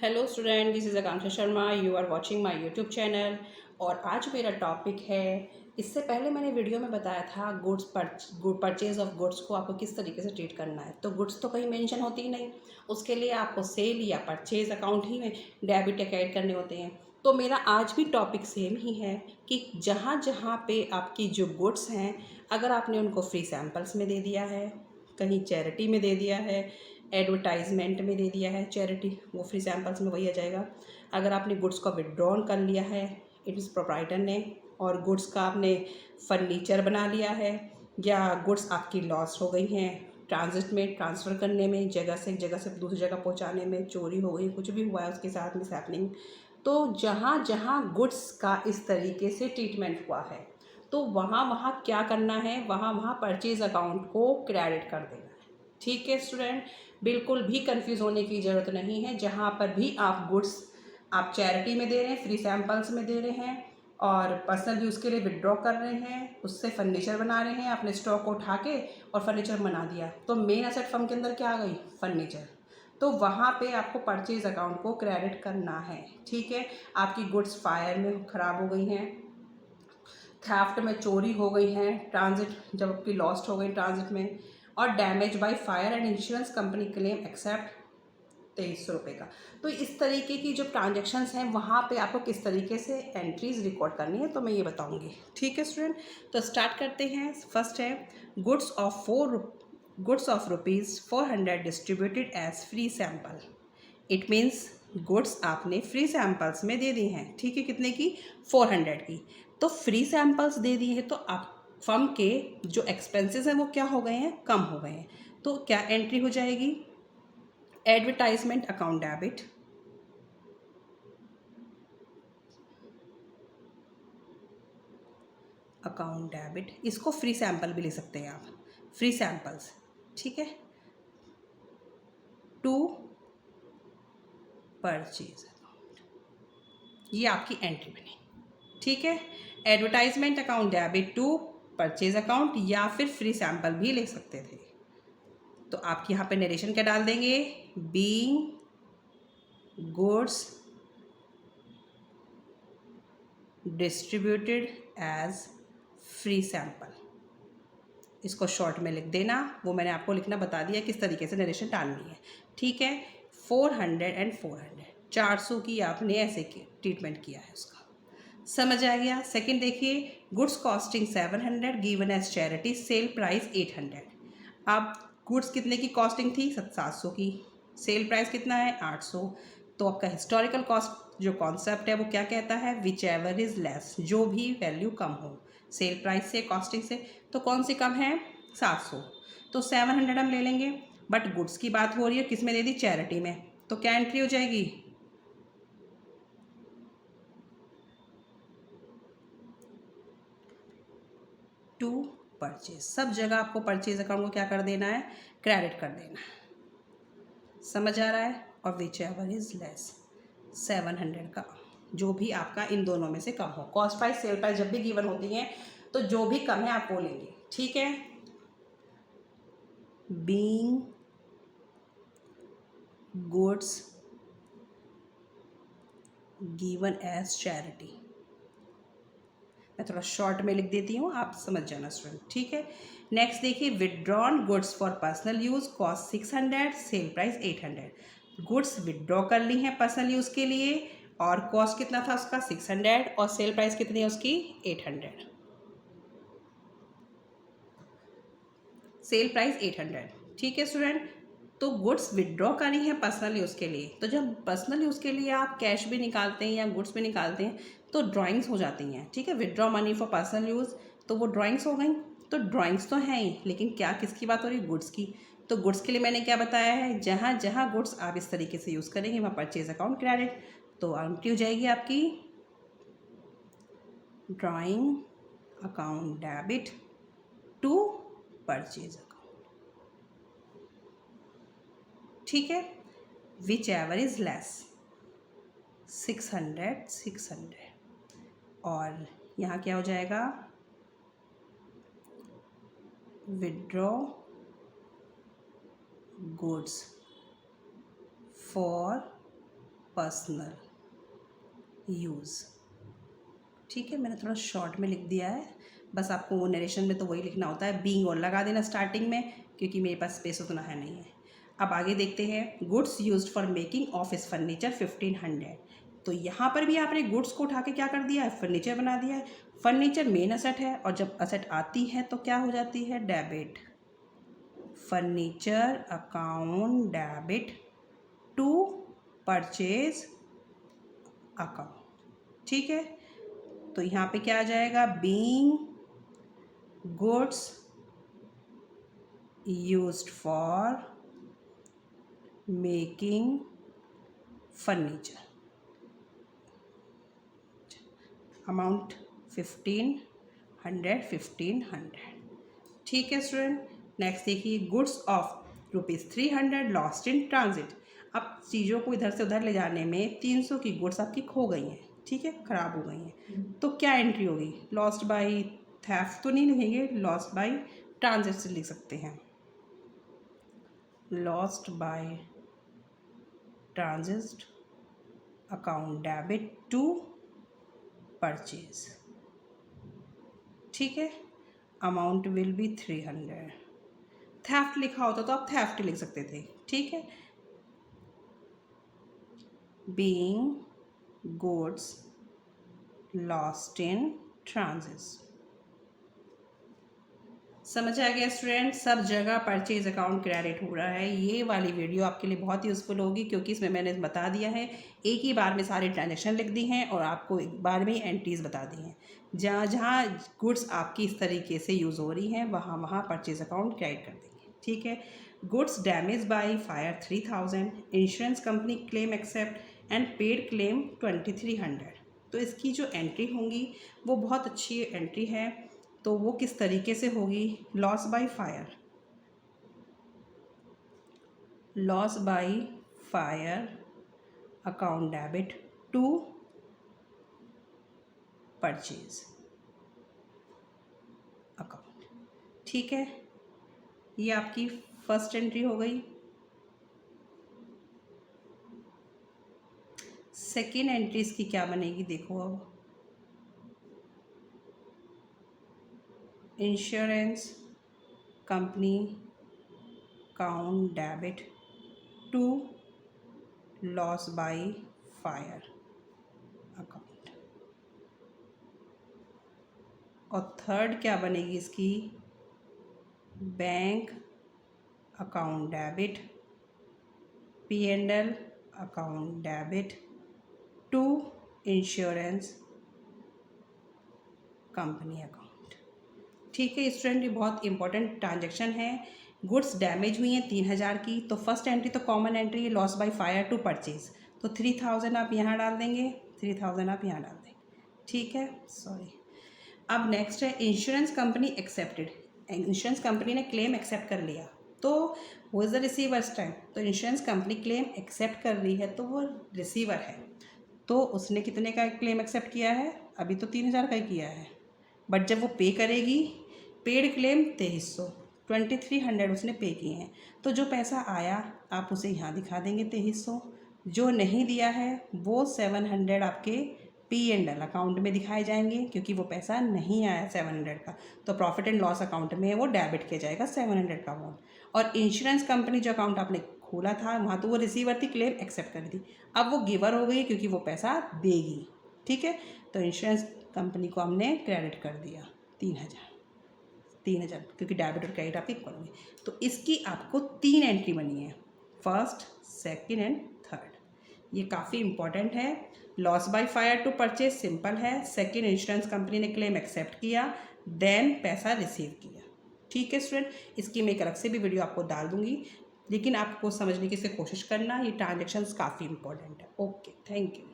Hello student, this is Akanksha Sharma. You are watching my YouTube channel. और आज मेरा topic है, इससे पहले मैंने वीडियो में बताया था परचेज ऑफ गुड्स को आपको किस तरीके से ट्रीट करना है। तो गुड्स तो कहीं मेंशन होती ही नहीं, उसके लिए आपको सेल या परचेज अकाउंट ही में डेबिट या क्रेडिट करने होते हैं। तो मेरा आज भी टॉपिक सेम ही है कि जहाँ जहाँ पे आपकी जो गुड्स हैं, अगर आपने उनको फ्री सैम्पल्स में दे दिया है, कहीं चैरिटी में दे दिया है, एडवर्टाइजमेंट में दे दिया है, चैरिटी वो फ्री सैम्पल्स में वही आ जाएगा। अगर आपने गुड्स को विड्रॉन कर लिया है इट इज़ प्रोप्राइटर ने, और गुड्स का आपने फर्नीचर बना लिया है, या गुड्स आपकी लॉस हो गई हैं ट्रांजिट में, ट्रांसफ़र करने में, जगह से एक जगह से दूसरी जगह पहुंचाने में, चोरी हो गई, कुछ भी हुआ है उसके साथ मिस हैपनिंग, तो जहाँ जहाँ गुड्स का इस तरीके से ट्रीटमेंट हुआ है तो वहाँ वहाँ क्या करना है, वहाँ वहाँ परचेज़ अकाउंट को क्रेडिट कर देना है। ठीक है स्टूडेंट, बिल्कुल भी कंफ्यूज होने की ज़रूरत नहीं है। जहाँ पर भी आप गुड्स आप चैरिटी में दे रहे हैं, फ्री सैम्पल्स में दे रहे हैं, और पर्सनल यूज़ के लिए विड्रॉ कर रहे हैं, उससे फर्नीचर बना रहे हैं, आपने स्टॉक को उठा के और फर्नीचर बना दिया, तो मेन एसेट फर्म के अंदर क्या आ गई? फर्नीचर। तो वहाँ पे आपको परचेज अकाउंट को क्रेडिट करना है। ठीक है, आपकी गुड्स फायर में ख़राब हो गई हैं, थेफ्ट में चोरी हो गई हैं, ट्रांजिट जब आपकी लॉस्ट हो गई ट्रांजिट में, और damage by fire and insurance company claim accept 2300 रुपये का। तो इस तरीके की जो ट्रांजेक्शन्स हैं वहाँ पे आपको किस तरीके से एंट्रीज रिकॉर्ड करनी है तो मैं ये बताऊँगी। ठीक है स्टूडेंट, तो स्टार्ट करते हैं। फर्स्ट है goods of ₹400 distributed as free sample. It means goods आपने फ्री सैम्पल्स में दे दी हैं। ठीक है, कितने की? 400 की। तो फ्री सैम्पल्स दे दिए हैं तो आप फर्म के जो एक्सपेंसेस हैं वो क्या हो गए हैं? कम हो गए हैं। तो क्या एंट्री हो जाएगी? एडवर्टाइजमेंट अकाउंट डेबिट, इसको फ्री सैंपल भी ले सकते हैं आप, फ्री सैंपल्स। ठीक है, टू परचेज अकाउंट, ये आपकी एंट्री बनी। ठीक है, advertisement account debit to purchase account, या फिर फ्री सैंपल भी ले सकते थे। तो आप यहाँ पे नरेशन क्या डाल देंगे? Being goods distributed as free sample, इसको शॉर्ट में लिख देना। वो मैंने आपको लिखना बता दिया किस तरीके से नरेशन डालनी है। ठीक है, 400 एंड 400, 400 की आपने ऐसे ट्रीटमेंट किया है, उसका समझ आ गया। सेकंड देखिए, goods costing 700 given as charity, sale price 800। अब गुड्स कितने की कॉस्टिंग थी? 700 की, सेल प्राइस कितना है? 800। तो आपका हिस्टोरिकल कॉस्ट जो कॉन्सेप्ट है वो क्या कहता है? विच एवर इज़ लेस, जो भी वैल्यू कम हो सेल प्राइस से, कॉस्टिंग से। तो कौन सी कम है? 700। तो 700 हम ले लेंगे, बट गुड्स की बात हो रही है, किस में दे दी? चैरिटी में। तो क्या एंट्री हो जाएगी? To purchase. सब जगह आपको परचेज अकाउंट को क्या कर देना है? क्रेडिट कर देना है। समझ आ रहा है? और विच एवर इज लेस, 700 का जो भी आपका इन दोनों में से कम हो। कॉस्ट प्राइस सेल प्राइस जब भी गिवन होती हैं तो जो भी कम है आप वो लेंगे। ठीक है, being goods given as charity, मैं थोड़ा शॉर्ट में लिख देती हूँ, आप समझ जाना स्टूडेंट। ठीक है, नेक्स्ट देखिए, withdrawn goods for personal use cost 600, cell price 800। Goods withdraw कर ली हैं पर्सनल यूज़ के लिए, और कॉस्ट कितना था उसका? 600, और सेल प्राइस कितनी है उसकी? 800। Cell price 800। ठीक है स्टूडेंट, तो गुड्स विदड्रॉ करी है पर्सनल यूज़ के लिए। तो जब पर्सनल यूज़ के लिए आप कैश भी निकालते हैं या गुड्स भी निकालते हैं तो ड्राइंग्स हो जाती हैं। ठीक है, withdraw money for personal use, तो वो ड्राइंग्स हो गई। तो ड्राइंग्स तो हैं ही, लेकिन क्या किसकी बात हो रही है? गुड्स की। तो गुड्स के लिए मैंने क्या बताया है? जहाँ जहाँ गुड्स आप इस तरीके से यूज़ करेंगे वहाँ परचेज अकाउंट क्रेडिट। तो एंट्री हो जाएगी आपकी drawing account debit to purchase account. ठीक है, विच एवर इज़ लेस, 600। और यहाँ क्या हो जाएगा? Withdraw goods for personal use. ठीक है, मैंने थोड़ा शॉर्ट में लिख दिया है, बस आपको वो नरेशन में तो वही लिखना होता है, बीइंग और लगा देना स्टार्टिंग में, क्योंकि मेरे पास स्पेस उतना है नहीं है। अब आगे देखते हैं, goods used for making office furniture 1500। तो यहाँ पर भी आपने गुड्स को उठा के क्या कर दिया है, फर्नीचर बना दिया है। फर्नीचर मेन असेट है, और जब असेट आती है तो क्या हो जाती है, debit. Furniture account debit to purchase account. ठीक है, तो यहाँ पे क्या आ जाएगा, being goods used for making furniture, amount 1500। ठीक है स्टूडेंट, नेक्स्ट देखिए, goods of ₹300 lost in transit. अब चीज़ों को इधर से उधर ले जाने में 300 की गुड्स आपकी खो गई हैं, ठीक है, ख़राब हो गई हैं, तो क्या एंट्री होगी, लॉस्ट बाई थेफ्ट तो नहीं लिखेंगे, लॉस्ट बाई ट्रांजिट से लिख सकते हैं, lost by transit account debit to purchase. ठीक है, अमाउंट विल बी 300। थेफ्ट लिखा होता तो आप थेफ्ट लिख सकते थे। ठीक है, being goods lost in transit. समझ आ गया स्टूडेंट, सब जगह परचेज अकाउंट क्रेडिट हो रहा है। ये वाली वीडियो आपके लिए बहुत यूज़फुल होगी, क्योंकि इसमें मैंने बता दिया है, एक ही बार में सारे ट्रांजेक्शन लिख दी हैं और आपको एक बार में एंट्रीज बता दी हैं। जहाँ जहाँ गुड्स आपकी इस तरीके से यूज़ हो रही हैं, वहाँ वहाँ परचेज अकाउंट क्रेडिट कर देंगे। ठीक है, goods damage by fire 3000, insurance company claim accept and paid claim 2300। तो इसकी जो एंट्री होंगी वो बहुत अच्छी एंट्री है। तो वो किस तरीके से होगी, loss by fire, loss by fire account debit to purchase account. ठीक है, ये आपकी फर्स्ट एंट्री हो गई। सेकेंड एंट्री इसकी क्या बनेगी, देखो अब, insurance company account debit to loss by fire account. और थर्ड क्या बनेगी इसकी, bank account debit P&L account debit to insurance company account. ठीक है स्टूडेंट, ये बहुत इंपॉर्टेंट ट्रांजेक्शन है। गुड्स डैमेज हुई हैं 3000 की, तो फर्स्ट एंट्री तो कॉमन एंट्री है, loss by fire to purchase, तो 3000 आप यहाँ डाल देंगे, 3000 आप यहाँ डाल देंगे। ठीक है, सॉरी। अब नेक्स्ट है insurance company accepted, insurance company ने क्लेम एक्सेप्ट कर लिया, तो वो इज़ द रिसीवर्स टाइम। तो इंश्योरेंस कंपनी क्लेम एक्सेप्ट कर रही है, तो वो रिसीवर है, तो उसने कितने का क्लेम एक्सेप्ट किया है, अभी तो 3000 का ही किया है, बट जब वो पे करेगी, पेड क्लेम 2300, 2300 उसने पे किए हैं, तो जो पैसा आया आप उसे यहाँ दिखा देंगे 2300, जो नहीं दिया है वो 700 आपके P&L अकाउंट में दिखाए जाएंगे, क्योंकि वो पैसा नहीं आया 700 का, तो प्रॉफिट एंड लॉस अकाउंट में वो डेबिट किया जाएगा 700 का अमाउंट। और इंश्योरेंस कंपनी जो अकाउंट आपने खोला था वहाँ तो वो रिसीवर थी, क्लेम एक्सेप्ट कर दी, अब वो गिवर हो गई क्योंकि वो पैसा देगी। ठीक है, तो इंश्योरेंस कंपनी को हमने क्रेडिट कर दिया 3000, क्योंकि डेबिट और क्रेडिट आपके इक्वल होंगे। तो इसकी आपको 3 एंट्री बनी है, फर्स्ट, सेकंड एंड थर्ड। ये काफ़ी इंपॉर्टेंट है। Loss by fire to purchase simple है, सेकंड इंश्योरेंस कंपनी ने क्लेम एक्सेप्ट किया, देन पैसा रिसीव किया। ठीक है स्टूडेंट, इसकी मैं एक अलग से भी वीडियो आपको डाल दूंगी, लेकिन आपको समझने की कोशिश करना, ये ट्रांजेक्शन्स काफ़ी इंपॉर्टेंट है। Okay, thank you.